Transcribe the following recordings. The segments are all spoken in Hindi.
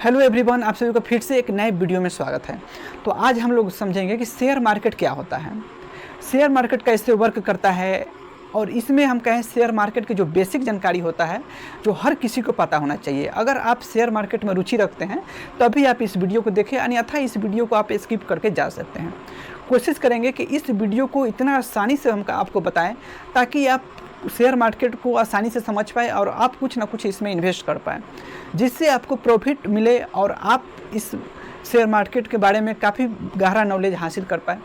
हेलो एवरीवन, आप सभी को फिर से एक नए वीडियो में स्वागत है। तो आज हम लोग समझेंगे कि शेयर मार्केट क्या होता है, शेयर मार्केट कैसे वर्क करता है, और इसमें हम कहें शेयर मार्केट की जो बेसिक जानकारी होता है जो हर किसी को पता होना चाहिए। अगर आप शेयर मार्केट में रुचि रखते हैं तभी आप इस वीडियो को देखें, अन्यथा इस वीडियो को आप स्किप करके जा सकते हैं। कोशिश करेंगे कि इस वीडियो को इतना आसानी से हम आपको बताएं ताकि आप शेयर मार्केट को आसानी से समझ पाए और आप कुछ ना कुछ इसमें इन्वेस्ट कर पाएँ, जिससे आपको प्रॉफिट मिले और आप इस शेयर मार्केट के बारे में काफ़ी गहरा नॉलेज हासिल कर पाए।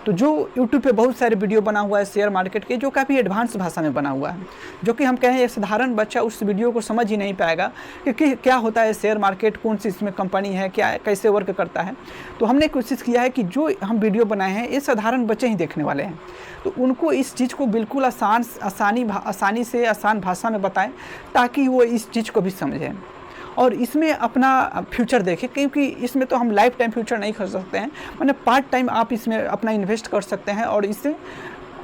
तो जो यूट्यूब पे बहुत सारे वीडियो बना हुआ है शेयर मार्केट के, जो काफ़ी एडवांस भाषा में बना हुआ है, जो कि हम कहें एक साधारण बच्चा उस वीडियो को समझ ही नहीं पाएगा कि क्या होता है शेयर मार्केट, कौन सी इसमें कंपनी है, क्या कैसे वर्क करता है। तो हमने कोशिश किया है कि जो हम वीडियो बनाए हैं ये साधारण बच्चे ही देखने वाले हैं, तो उनको इस चीज़ को बिल्कुल आसानी से आसान भाषा में बताएं ताकि वो इस चीज़ को भी समझें और इसमें अपना फ्यूचर देखें, क्योंकि इसमें तो हम लाइफ टाइम फ्यूचर नहीं कर सकते हैं, मैंने पार्ट टाइम आप इसमें अपना इन्वेस्ट कर सकते हैं और इससे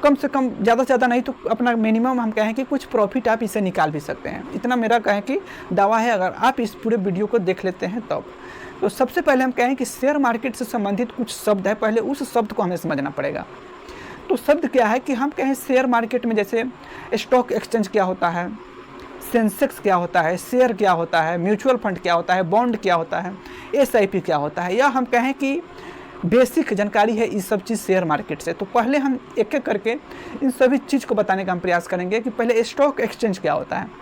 कम से कम ज़्यादा से ज़्यादा नहीं तो अपना मिनिमम हम कहें कि कुछ प्रॉफिट आप इससे निकाल भी सकते हैं। इतना मेरा कहें कि दावा है अगर आप इस पूरे वीडियो को देख लेते हैं तब। तो सबसे पहले हम कहें कि शेयर मार्केट से संबंधित कुछ शब्द है, पहले उस शब्द को हमें समझना पड़ेगा। तो शब्द क्या है कि हम कहें शेयर मार्केट में जैसे स्टॉक एक्सचेंज क्या होता है, सेंसेक्स क्या होता है, शेयर क्या होता है, म्यूचुअल फंड क्या होता है, बॉन्ड क्या होता है, एसआईपी क्या होता है, या हम कहें कि बेसिक जानकारी है इस सब चीज़ शेयर मार्केट से। तो पहले हम एक एक करके इन सभी चीज़ को बताने का हम प्रयास करेंगे कि पहले स्टॉक एक्सचेंज क्या होता है।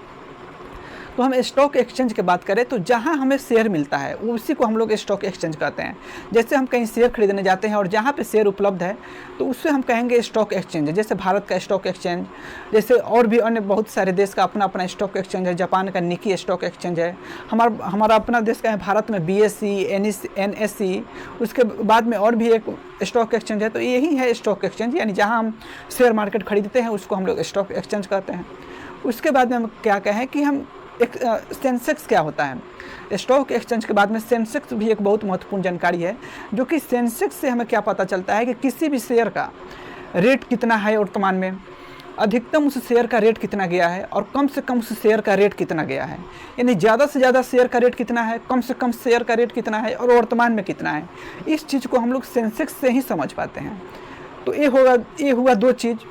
तो हम स्टॉक एक्सचेंज की बात करें तो जहां हमें शेयर मिलता है उसी को हम लोग स्टॉक एक्सचेंज कहते हैं। जैसे हम कहीं शेयर खरीदने जाते हैं और जहां पे शेयर उपलब्ध है तो उससे हम कहेंगे स्टॉक एक्सचेंज। जैसे भारत का स्टॉक एक्सचेंज, जैसे और भी अन्य बहुत सारे देश का अपना अपना स्टॉक एक्सचेंज है। जापान का निकी स्टॉक एक्सचेंज है, हमारा अपना देश का है भारत में BSE, NSE, उसके बाद में और भी एक स्टॉक एक्सचेंज है। तो यही है स्टॉक एक्सचेंज, यानी जहाँ हम शेयर मार्केट खरीदते हैं उसको हम लोग स्टॉक एक्सचेंज कहते हैं। उसके बाद में हम क्या कहें कि हम एक सेंसेक्स क्या होता है। स्टॉक एक्सचेंज के बाद में सेंसेक्स भी एक बहुत महत्वपूर्ण जानकारी है, जो कि सेंसेक्स से हमें क्या पता चलता है कि किसी भी शेयर का रेट कितना है वर्तमान में, अधिकतम उस शेयर का रेट कितना गया है और कम से कम उस शेयर का रेट कितना गया है, यानी ज़्यादा से ज़्यादा शेयर का रेट कितना है, कम से कम शेयर का रेट कितना है और वर्तमान में कितना है। इस चीज़ को हम लोग सेंसेक्स से ही समझ पाते हैं। तो ये हुआ दो चीज़।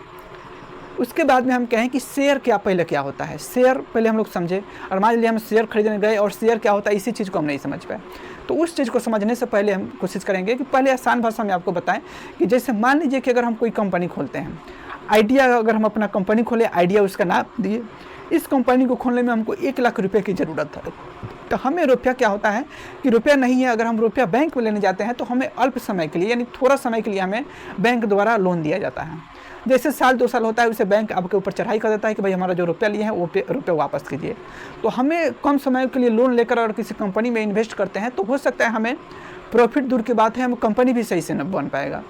उसके बाद में हम कहें कि शेयर पहले क्या होता है। शेयर पहले हम लोग समझे, और मान लीजिए हम शेयर खरीदने गए और शेयर क्या होता है इसी चीज़ को हम नहीं समझ पाए। तो उस चीज़ को समझने से पहले हम कोशिश करेंगे कि पहले आसान भाषा में आपको बताएं कि जैसे मान लीजिए कि अगर हम कोई कंपनी खोलते हैं, आइडिया, अगर हम अपना कंपनी खोले, आइडिया उसका नाम दिए, इस कंपनी को खोलने में हमको 1 लाख रुपये की ज़रूरत है। तो हमें रुपया क्या होता है कि रुपया नहीं है, अगर हम रुपया बैंक में लेने जाते हैं तो हमें अल्प समय के लिए, यानी थोड़ा समय के लिए हमें बैंक द्वारा लोन दिया जाता है। जैसे साल 2 साल होता है उसे बैंक आपके ऊपर चढ़ाई कर देता है कि भाई हमारा जो रुपया लिए हैं वो रुपये वापस कीजिए। तो हमें कम समय के लिए लोन लेकर और किसी कंपनी में इन्वेस्ट करते हैं तो हो सकता है हमें प्रॉफिट दूर की बात है, हम कंपनी भी सही से न बन पाएगा।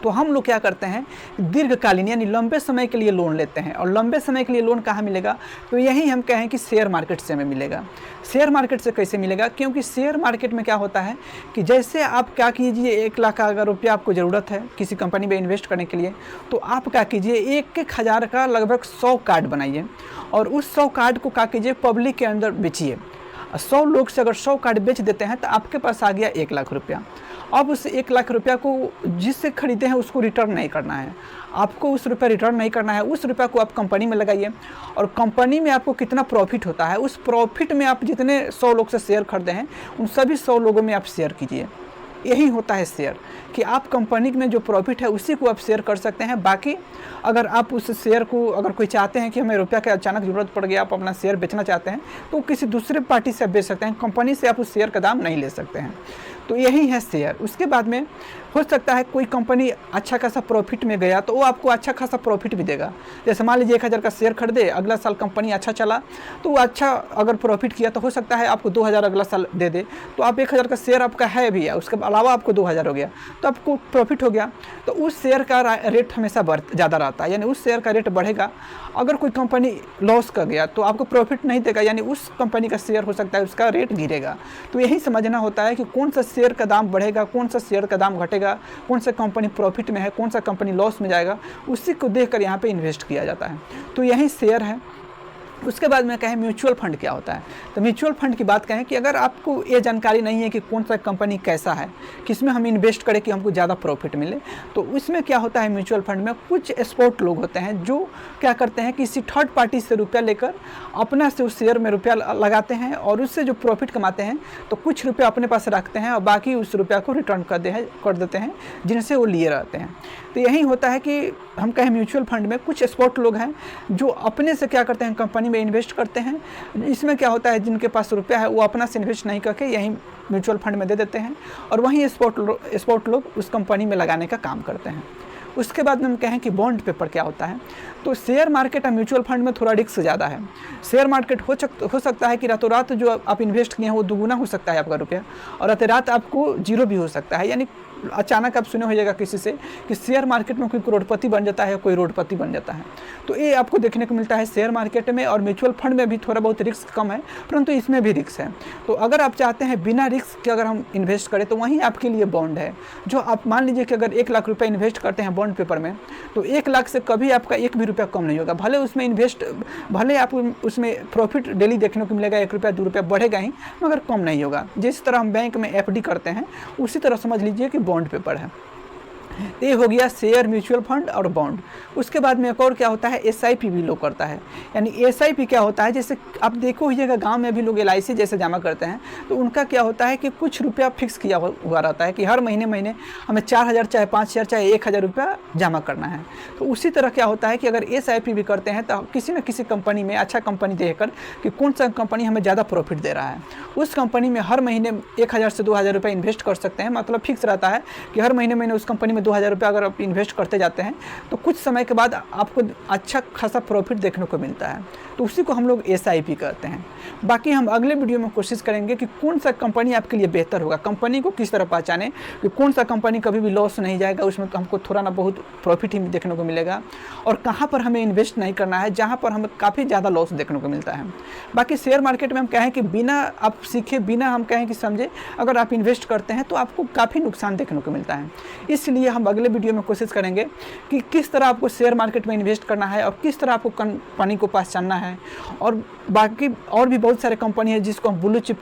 तो हम लोग क्या करते हैं, दीर्घकालीन यानी लंबे समय के लिए लोन लेते हैं। और लंबे समय के लिए लोन कहाँ मिलेगा, तो यही हम कहें कि शेयर मार्केट से हमें मिलेगा। शेयर मार्केट से कैसे मिलेगा, क्योंकि शेयर मार्केट में क्या होता है कि जैसे आप क्या कीजिए, 1 लाख का अगर रुपया आपको ज़रूरत है किसी कंपनी में इन्वेस्ट करने के लिए, तो आप क्या कीजिए, 1-1 हज़ार का लगभग 100 कार्ड बनाइए और उस 100 कार्ड को क्या कीजिए, पब्लिक के अंदर बेचिए। 100 लोग से अगर 100 कार्ड बेच देते हैं तो आपके पास आ गया 1 लाख रुपया। अब उस 1 लाख रुपया को जिससे खरीदे हैं उसको रिटर्न नहीं करना है, आपको उस रुपया रिटर्न नहीं करना है। उस रुपया को आप कंपनी में लगाइए और कंपनी में आपको कितना प्रॉफिट होता है, उस प्रॉफिट में आप जितने 100 लोग से शेयर खरीदे हैं उन सभी 100 लोगों में आप शेयर कीजिए। यही होता है शेयर, कि आप कंपनी में जो प्रॉफिट है उसी को आप शेयर कर सकते हैं। बाकी अगर आप उस शेयर को, अगर कोई चाहते हैं कि हमें रुपया की अचानक ज़रूरत पड़ गया, आप अपना शेयर बेचना चाहते हैं तो किसी दूसरे पार्टी से आप बेच सकते हैं, कंपनी से आप उस शेयर का दाम नहीं ले सकते हैं। तो यही है शेयर। उसके बाद में हो सकता है कोई कंपनी अच्छा खासा प्रॉफिट में गया तो वो आपको अच्छा खासा प्रॉफिट भी देगा। जैसे मान लीजिए 1 हज़ार का शेयर खरीदे, अगला साल कंपनी अच्छा चला तो वो अच्छा अगर प्रॉफिट किया तो हो सकता है आपको 2 हज़ार अगला साल दे दे। तो आप 1 हज़ार का शेयर आपका है भी है, उसके अलावा आपको 2 हज़ार हो गया तो आपको प्रॉफिट हो गया। तो उस शेयर का रेट हमेशा ज़्यादा रहता है, यानी उस शेयर का रेट बढ़ेगा। अगर कोई कंपनी लॉस कर गया तो आपको प्रॉफिट नहीं देगा, यानी उस कंपनी का शेयर हो सकता है उसका रेट गिरेगा। तो यही समझना होता है कि कौन सा शेयर का दाम बढ़ेगा, कौन सा शेयर का दाम घटेगा, कौन सा कंपनी प्रॉफिट में है, कौन सा कंपनी लॉस में जाएगा, उसी को देखकर यहाँ पे इन्वेस्ट किया जाता है। तो यही शेयर है। उसके बाद में कहें म्यूचुअल फंड क्या होता है। तो म्यूचुअल फंड की बात कहें कि अगर आपको ये जानकारी नहीं है कि कौन सा कंपनी कैसा है, किसमें हम इन्वेस्ट करें कि हमको ज़्यादा प्रॉफिट मिले, तो उसमें क्या होता है, म्यूचुअल फंड में कुछ एक्सपर्ट लोग होते हैं जो क्या करते हैं, किसी थर्ड पार्टी से रुपया लेकर अपना से उस शेयर में रुपया लगाते हैं और उससे जो प्रॉफिट कमाते हैं तो कुछ रुपया अपने पास रखते हैं और बाकी उस रुपया को रिटर्न कर देते हैं जिनसे वो लिए रहते हैं। तो यही होता है कि हम कहें म्यूचुअल फंड में कुछ एक्सपर्ट लोग हैं जो अपने से क्या करते हैं, कंपनी में इन्वेस्ट करते हैं। इसमें क्या होता है, जिनके पास रुपया है वो अपना से इन्वेस्ट नहीं करके यहीं म्यूचुअल फंड में दे देते हैं और वहीं एक्सपर्ट लोग उस कंपनी में लगाने का काम करते हैं। उसके बाद में हम कहें कि बॉन्ड पेपर क्या होता है। तो शेयर मार्केट और म्यूचुअल फंड में थोड़ा रिस्क ज़्यादा है। शेयर मार्केट हो सकता है कि रातों रात जो आप इन्वेस्ट किए हैं वो दुगुना हो सकता है आपका रुपया, और रातों रात आपको जीरो भी हो सकता है। यानी अचानक आप सुने होइएगा किसी से कि शेयर मार्केट में कोई करोड़पति बन जाता है, कोई रोडपति बन जाता है। तो ये आपको देखने को मिलता है शेयर मार्केट में। और म्यूचुअल फंड में भी थोड़ा बहुत रिस्क कम है, परंतु इसमें भी रिस्क है। तो अगर आप चाहते हैं बिना रिस्क के अगर हम इन्वेस्ट करें तो वहीं आपके लिए बॉन्ड है। जो आप मान लीजिए कि अगर 1 लाख रुपये इन्वेस्ट करते हैं बॉन्ड पेपर में, तो 1 लाख से कभी आपका 1 भी रुपया कम नहीं होगा। भले आप उसमें प्रॉफिट डेली देखने को मिलेगा, 1 रुपया 2 रुपया बढ़ेगा ही, मगर कम नहीं होगा। जिस तरह हम बैंक में FD करते हैं उसी तरह समझ लीजिए कि बॉन्ड पेपर है। ये हो गया शेयर, म्यूचुअल फंड और बॉन्ड। उसके बाद में एक और क्या होता है, SIP भी लोग करता है। यानी SIP क्या होता है, जैसे आप देखो होइएगा गांव में भी लोग LIC जैसे जमा करते हैं, तो उनका क्या होता है कि कुछ रुपया फिक्स किया हुआ रहता है कि हर महीने हमें 4,000 चाहे 5,000 चाहे 1,000 रुपया जमा करना है। तो उसी तरह क्या होता है कि अगर SIP भी करते हैं तो किसी न किसी कंपनी में अच्छा कंपनी देखकर कि कौन सा कंपनी हमें ज़्यादा प्रॉफिट दे रहा है, उस कंपनी में हर महीने 1,000 से 2,000 रुपये इन्वेस्ट कर सकते हैं। मतलब फिक्स रहता है कि हर महीने उस कंपनी में 2,000 रुपया अगर आप इन्वेस्ट करते जाते हैं तो कुछ समय के बाद आपको अच्छा खासा प्रॉफिट देखने को मिलता है। तो उसी को हम लोग SIP कहते हैं। बाकी हम अगले वीडियो में कोशिश करेंगे कि कौन सा कंपनी आपके लिए बेहतर होगा, कंपनी को किस तरह पहचाने कि कौन सा कंपनी कभी भी लॉस नहीं जाएगा, उसमें हमको थोड़ा ना बहुत प्रॉफिट ही देखने को मिलेगा, और कहाँ पर हमें इन्वेस्ट नहीं करना है जहाँ पर हमें काफ़ी ज़्यादा लॉस देखने को मिलता है। बाकी शेयर मार्केट में हम कहें कि बिना आप सीखे, बिना हम कहें कि समझे अगर आप इन्वेस्ट करते हैं तो आपको काफ़ी नुकसान देखने को मिलता है। इसलिए हम अगले वीडियो में कोशिश करेंगे कि किस तरह आपको शेयर मार्केट में इन्वेस्ट करना है और किस तरह आपको कंपनी को पहचानना है। और बाकी और भी बहुत सारे कंपनी है जिसको हम ब्लू चिप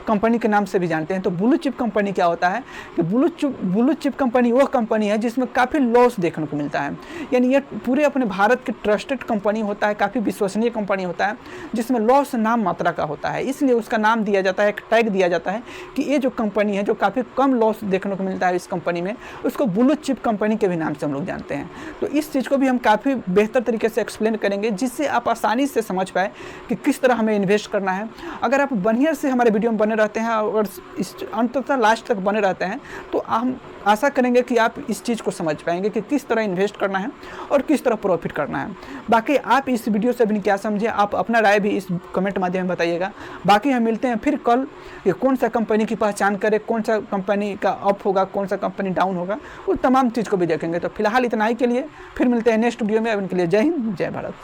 कंपनी के नाम से भी जानते हैं। तो ब्लू चिप कंपनी क्या होता है कि ब्लू चिप कंपनी वो कंपनी है जिसमें काफ़ी लॉस देखने को मिलता है। यानी ये पूरे अपने भारत के ट्रस्टेड कंपनी होता है, काफ़ी विश्वसनीय कंपनी होता है जिसमें लॉस नाम मात्रा का होता है। इसलिए उसका नाम दिया जाता है, एक टैग दिया जाता है कि ये जो कंपनी है जो काफ़ी कम लॉस देखने को मिलता है इस कंपनी में, उसको ब्लू चिप कंपनी के भी नाम से हम लोग जानते हैं। तो इस चीज़ को भी हम काफ़ी बेहतर तरीके से एक्सप्लेन करेंगे जिससे आप आसानी से समझ पाए कि किस तरह हमें इन्वेस्ट करना है। अगर आप बढ़िया से हमारे वीडियो में बने रहते हैं और इस अंत तक लास्ट तक बने रहते हैं तो हम आशा करेंगे कि आप इस चीज़ को समझ पाएंगे कि किस तरह इन्वेस्ट करना है और किस तरह प्रॉफिट करना है। बाकी आप इस वीडियो से भी क्या समझे, आप अपना राय भी इस कमेंट माध्यम में बताइएगा। बाकी हम मिलते हैं फिर कल कि कौन सा कंपनी की पहचान करें, कौन सा कंपनी का अप होगा, कौन सा कंपनी डाउन होगा, वो तमाम चीज़ को भी देखेंगे। तो फिलहाल इतना ही के लिए, फिर मिलते हैं नेक्स्ट वीडियो में। अब इनके लिए जय हिंद, जय भारत।